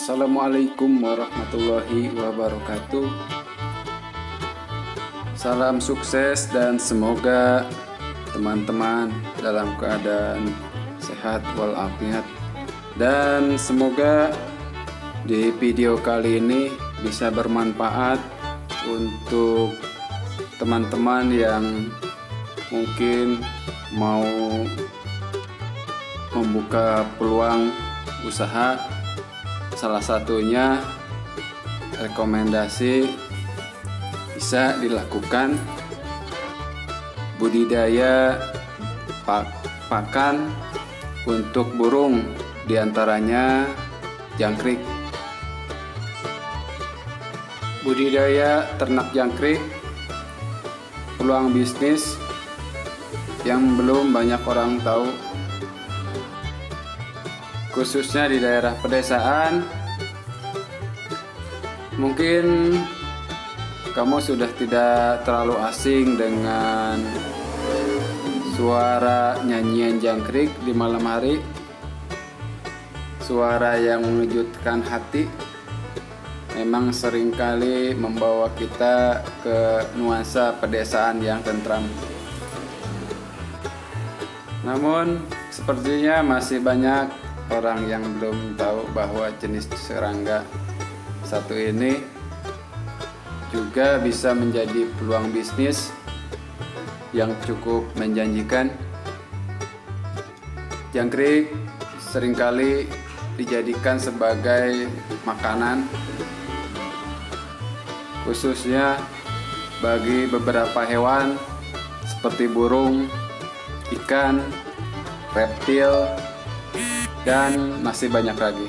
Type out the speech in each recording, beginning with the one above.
Assalamualaikum warahmatullahi wabarakatuh. Salam sukses dan semoga teman-teman dalam keadaan sehat walafiat. Dan semoga di video kali ini bisa bermanfaat untuk teman-teman yang mungkin mau membuka peluang usaha. Salah satunya rekomendasi bisa dilakukan budidaya pakan untuk burung, diantaranya jangkrik. Budidaya ternak jangkrik peluang bisnis yang belum banyak orang tahu, khususnya di daerah pedesaan. Mungkin kamu sudah tidak terlalu asing dengan suara nyanyian jangkrik di malam hari, suara yang mengejutkan hati. Memang seringkali membawa kita ke nuansa pedesaan yang tentram. Namun sepertinya masih banyak orang yang belum tahu bahwa jenis serangga satu ini juga bisa menjadi peluang bisnis yang cukup menjanjikan. Jangkrik seringkali dijadikan sebagai makanan, khususnya bagi beberapa hewan seperti burung, ikan, reptil, dan masih banyak lagi.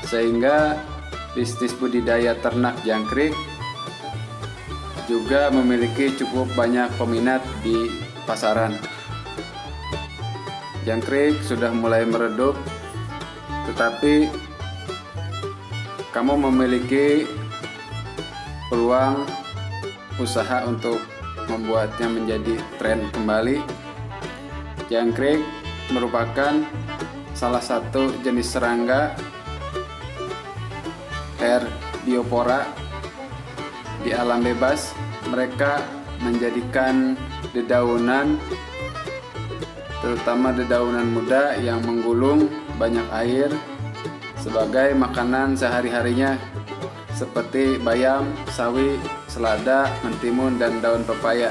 Sehingga bisnis budidaya ternak jangkrik juga memiliki cukup banyak peminat di pasaran. Jangkrik sudah mulai meredup, tetapi kamu memiliki peluang usaha untuk membuatnya menjadi tren kembali. Jangkrik merupakan salah satu jenis serangga Herbiopora di alam bebas. Mereka menjadikan dedaunan, terutama dedaunan muda yang menggulung banyak air, sebagai makanan sehari-harinya, seperti bayam, sawi, selada, mentimun, dan daun pepaya.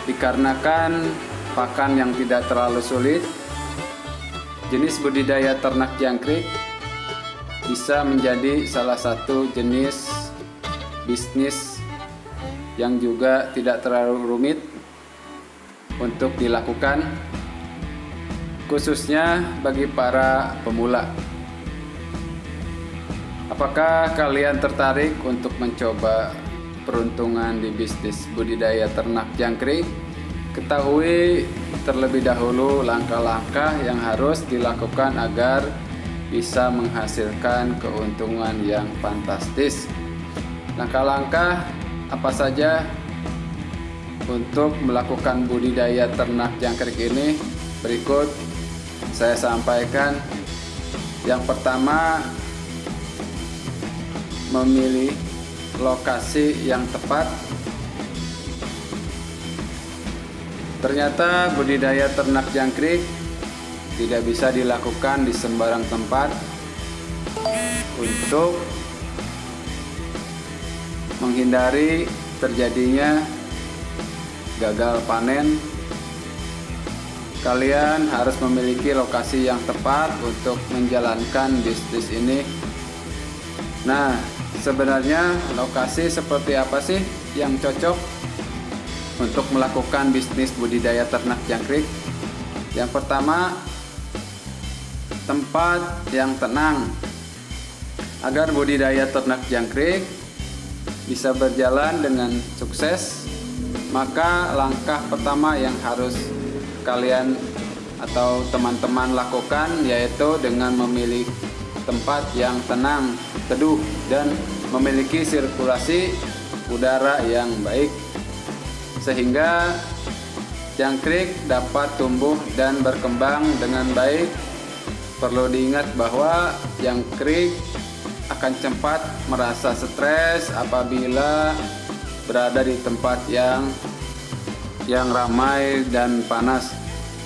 Dikarenakan pakan yang tidak terlalu sulit, jenis budidaya ternak jangkrik bisa menjadi salah satu jenis bisnis yang juga tidak terlalu rumit untuk dilakukan, khususnya bagi para pemula. Apakah kalian tertarik untuk mencoba peruntungan di bisnis budidaya ternak jangkrik? Ketahui terlebih dahulu langkah-langkah yang harus dilakukan agar bisa menghasilkan keuntungan yang fantastis. Langkah-langkah apa saja untuk melakukan budidaya ternak jangkrik ini berikut saya sampaikan. Yang pertama, memilih lokasi yang tepat. Ternyata budidaya ternak jangkrik tidak bisa dilakukan di sembarang tempat. Untuk menghindari terjadinya gagal panen, kalian harus memiliki lokasi yang tepat untuk menjalankan bisnis ini. Nah, sebenarnya lokasi seperti apa sih yang cocok untuk melakukan bisnis budidaya ternak jangkrik? Yang pertama, tempat yang tenang. Agar budidaya ternak jangkrik bisa berjalan dengan sukses, maka langkah pertama yang harus kalian atau teman-teman lakukan yaitu dengan memilih tempat yang tenang, teduh, dan memiliki sirkulasi udara yang baik, sehingga jangkrik dapat tumbuh dan berkembang dengan baik perlu diingat bahwa jangkrik akan cepat merasa stres apabila berada di tempat yang ramai dan panas.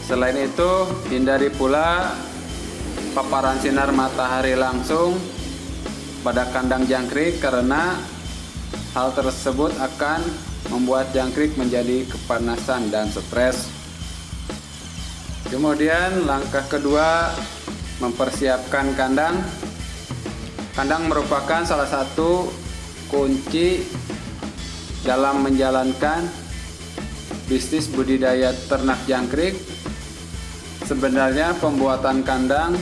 Selain itu, hindari pula paparan sinar matahari langsung pada kandang jangkrik karena hal tersebut akan membuat jangkrik menjadi kepanasan dan stres. Kemudian langkah kedua, mempersiapkan kandang. Kandang merupakan salah satu kunci dalam menjalankan bisnis budidaya ternak jangkrik. Sebenarnya pembuatan kandang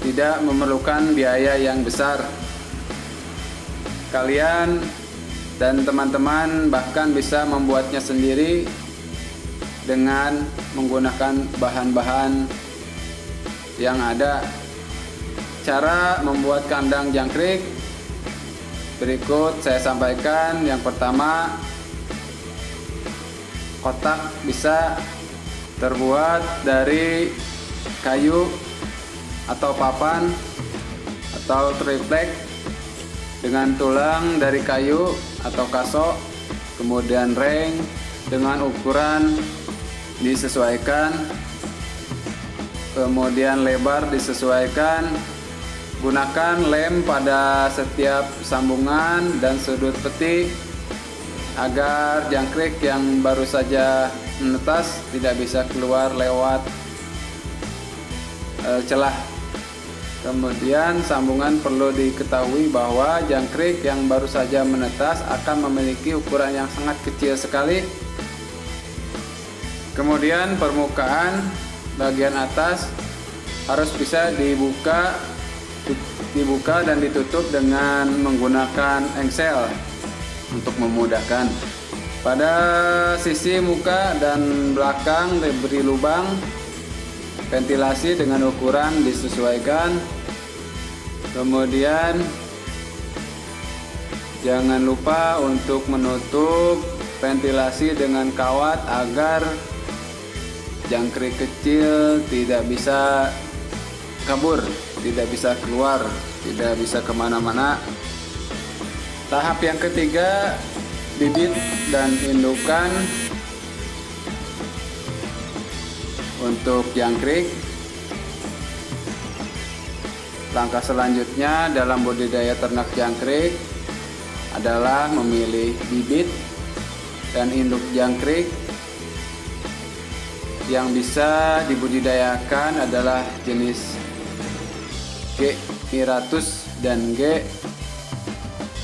tidak memerlukan biaya yang besar. Kalian dan teman-teman bahkan bisa membuatnya sendiri dengan menggunakan bahan-bahan yang ada. Cara membuat kandang jangkrik berikut saya sampaikan. Yang pertama, kotak bisa terbuat dari kayu atau papan atau triplek dengan tulang dari kayu atau kaso, kemudian ring dengan ukuran disesuaikan, kemudian lebar disesuaikan. Gunakan lem pada setiap sambungan dan sudut peti agar jangkrik yang baru saja menetas tidak bisa keluar lewat celah. Kemudian sambungan perlu diketahui bahwa jangkrik yang baru saja menetas akan memiliki ukuran yang sangat kecil sekali. Kemudian permukaan bagian atas harus bisa dibuka dan ditutup dengan menggunakan engsel untuk memudahkan. Pada sisi muka dan belakang diberi lubang ventilasi dengan ukuran disesuaikan. Kemudian jangan lupa untuk menutup ventilasi dengan kawat agar jangkrik kecil tidak bisa kabur, tidak bisa keluar, tidak bisa kemana-mana. Tahap yang ketiga, bibit dan indukan untuk jangkrik. Langkah selanjutnya dalam budidaya ternak jangkrik adalah memilih bibit dan induk jangkrik. Yang bisa dibudidayakan adalah jenis G. miratus dan G.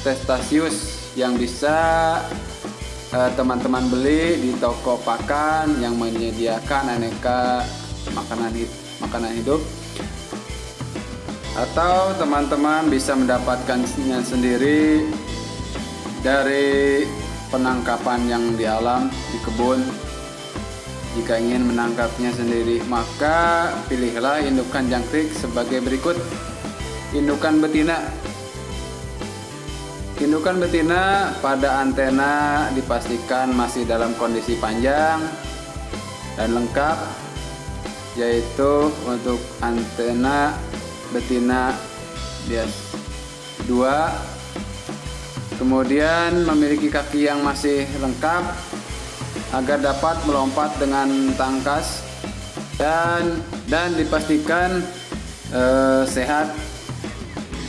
testasius yang bisa teman-teman beli di toko pakan yang menyediakan aneka makanan hidup, atau teman-teman bisa mendapatkannya sendiri dari penangkapan yang di alam, di kebun. Jika ingin menangkapnya sendiri, maka pilihlah indukan jangkrik sebagai berikut. Indukan betina. Indukan betina pada antena dipastikan masih dalam kondisi panjang dan lengkap, yaitu untuk antena betina bias 2, kemudian memiliki kaki yang masih lengkap agar dapat melompat dengan tangkas dan dipastikan sehat,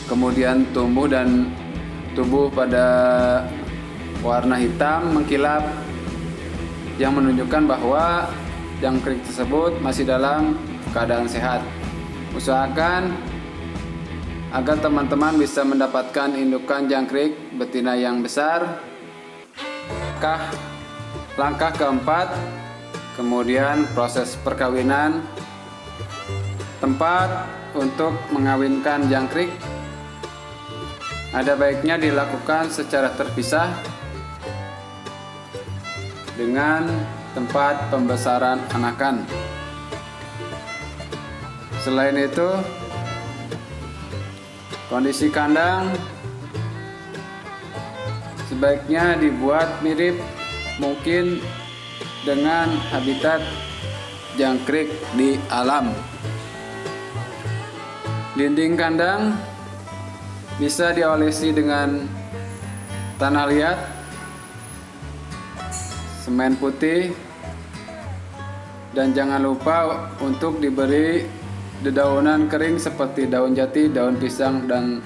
kemudian tubuh pada warna hitam mengkilap yang menunjukkan bahwa jangkrik tersebut masih dalam keadaan sehat. Usahakan agar teman-teman bisa mendapatkan indukan jangkrik betina yang besar. Langkah keempat, kemudian proses perkawinan. Tempat untuk mengawinkan jangkrik ada baiknya dilakukan secara terpisah dengan tempat pembesaran anakan. Selain itu, kondisi kandang sebaiknya dibuat mirip mungkin dengan habitat jangkrik di alam. Dinding kandang bisa diolesi dengan tanah liat, semen putih, dan jangan lupa untuk diberi dedaunan kering seperti daun jati, daun pisang, dan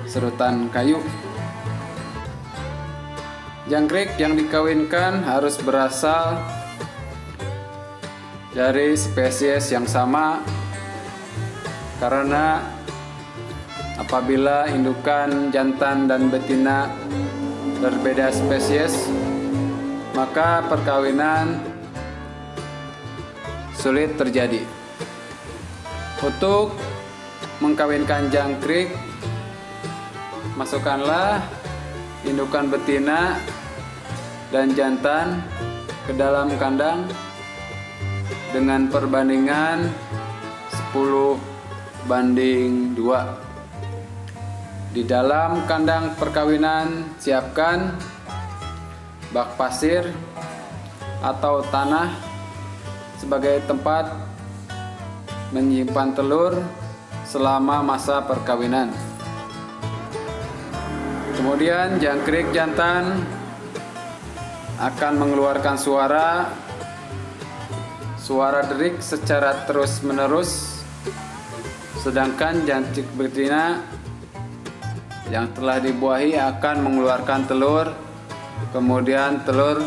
serutan kayu. Jangkrik yang dikawinkan harus berasal dari spesies yang sama, karena apabila indukan jantan dan betina berbeda spesies, maka perkawinan sulit terjadi. Untuk mengkawinkan jangkrik, masukkanlah indukan betina dan jantan ke dalam kandang dengan perbandingan 10:2. Di dalam kandang perkawinan, siapkan bak pasir atau tanah sebagai tempat menyimpan telur selama masa perkawinan. Kemudian jangkrik jantan akan mengeluarkan suara derik secara terus-menerus, sedangkan jangkrik betina yang telah dibuahi akan mengeluarkan telur. Kemudian telur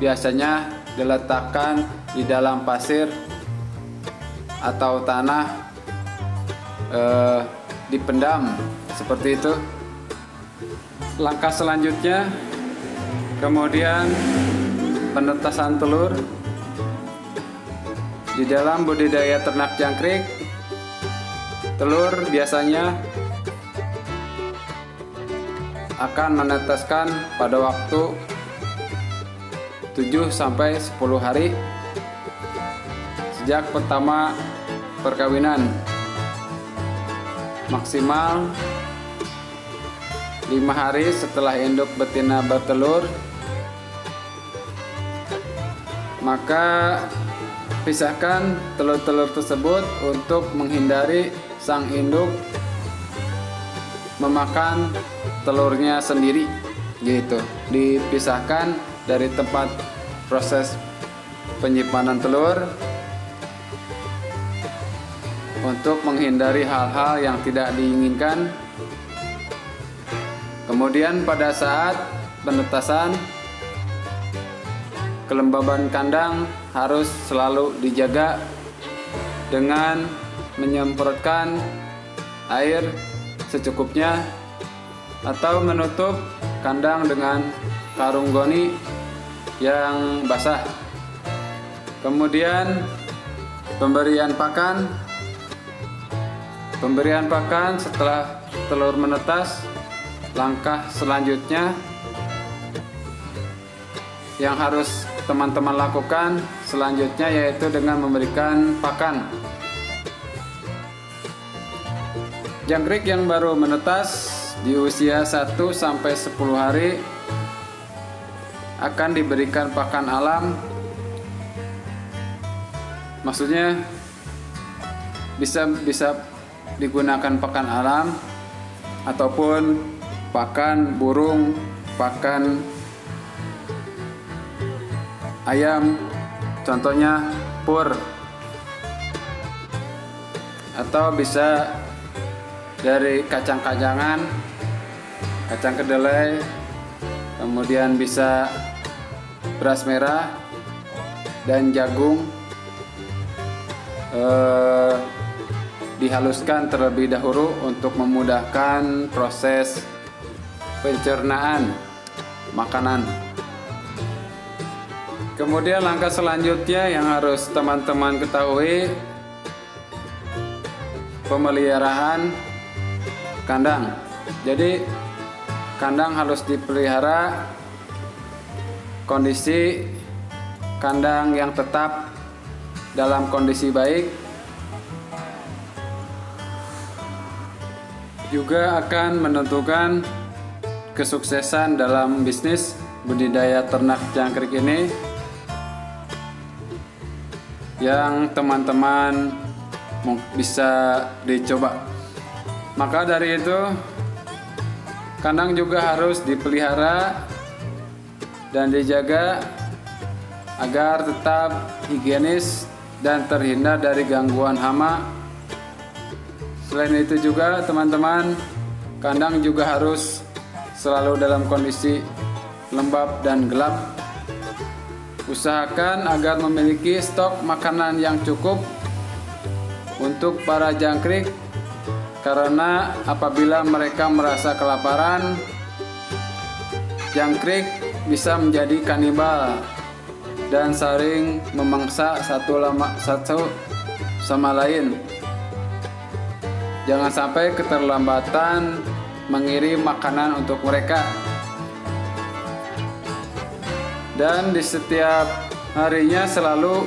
biasanya diletakkan di dalam pasir atau tanah, dipendam seperti itu. Langkah selanjutnya, kemudian penetasan telur. Di dalam budidaya ternak jangkrik, telur biasanya akan menetaskan pada waktu 7-10 hari sejak pertama perkawinan, maksimal 5 hari setelah induk betina bertelur. Maka pisahkan telur-telur tersebut untuk menghindari sang induk memakan telurnya sendiri, gitu. Dipisahkan dari tempat proses penyimpanan telur untuk menghindari hal-hal yang tidak diinginkan. Kemudian pada saat penetasan, kelembaban kandang harus selalu dijaga dengan menyemprotkan air secukupnya atau menutup kandang dengan karung goni yang basah. Kemudian pemberian pakan setelah telur menetas. Langkah selanjutnya yang harus teman-teman lakukan selanjutnya yaitu dengan memberikan pakan. Jangkrik yang baru menetas di usia 1-10 hari akan diberikan pakan alam. Maksudnya bisa digunakan pakan alam ataupun pakan burung, pakan ayam, contohnya pur, atau bisa dari kacang-kacangan, kacang kedelai, kemudian bisa beras merah dan jagung. Dihaluskan terlebih dahulu untuk memudahkan proses pencernaan makanan. Kemudian langkah selanjutnya yang harus teman-teman ketahui, pemeliharaan kandang. Jadi kandang harus dipelihara, kondisi kandang yang tetap dalam kondisi baik juga akan menentukan kesuksesan dalam bisnis budidaya ternak jangkrik ini. yang teman-teman bisa dicoba. Maka dari itu, kandang juga harus dipelihara dan dijaga agar tetap higienis dan terhindar dari gangguan hama. Selain itu juga teman-teman, kandang juga harus selalu dalam kondisi lembab dan gelap. Usahakan agar memiliki stok makanan yang cukup untuk para jangkrik, karena apabila mereka merasa kelaparan, jangkrik bisa menjadi kanibal dan saling memangsa satu sama lain. Jangan sampai keterlambatan mengirim makanan untuk mereka. Dan di setiap harinya selalu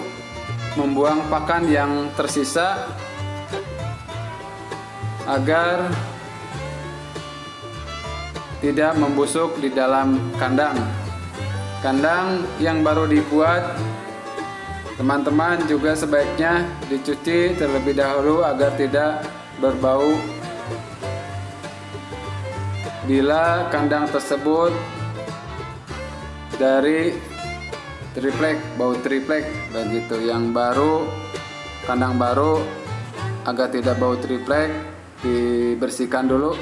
membuang pakan yang tersisa agar tidak membusuk di dalam kandang. Kandang yang baru dibuat, teman-teman juga sebaiknya dicuci terlebih dahulu agar tidak berbau. Bila kandang tersebut dari triplek, bau triplek begitu, yang baru, kandang baru, agar tidak bau triplek, dibersihkan dulu.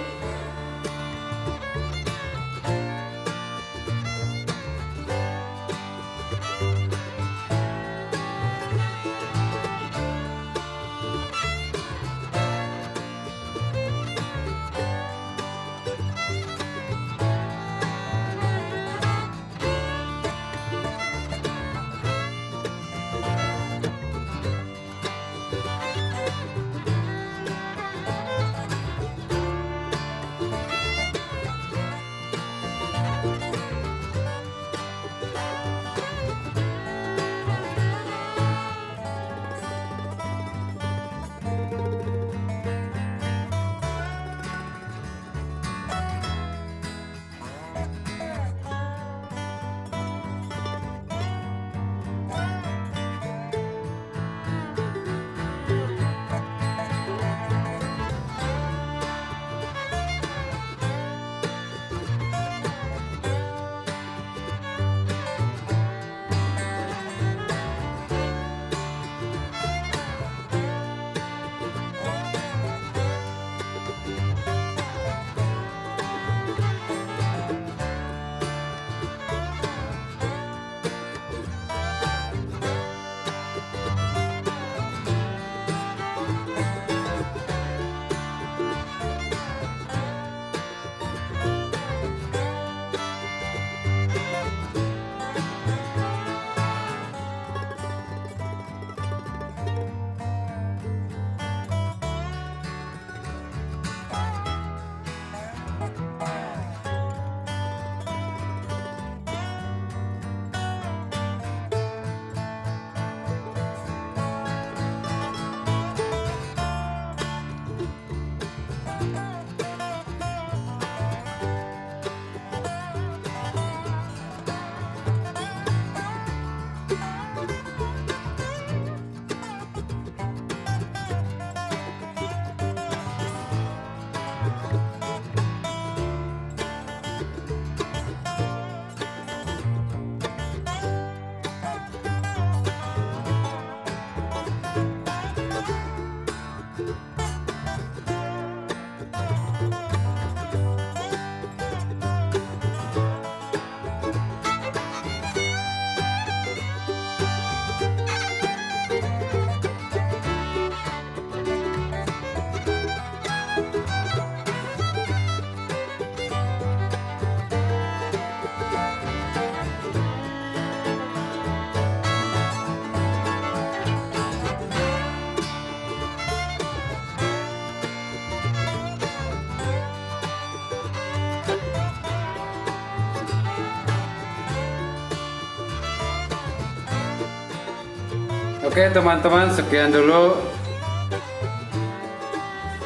Oke teman-teman, sekian dulu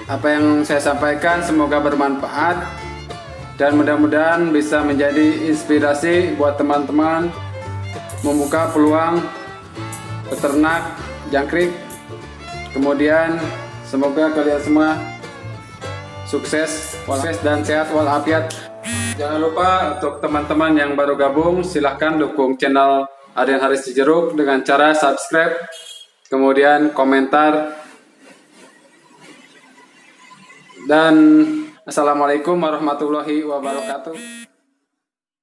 apa yang saya sampaikan, semoga bermanfaat dan mudah-mudahan bisa menjadi inspirasi buat teman-teman membuka peluang peternak jangkrik. Kemudian semoga kalian semua sukses dan sehat walafiat. Jangan lupa untuk teman-teman yang baru gabung, silahkan dukung channel Aryan Haris Cijeruk dengan cara subscribe, kemudian komentar, dan assalamualaikum warahmatullahi wabarakatuh.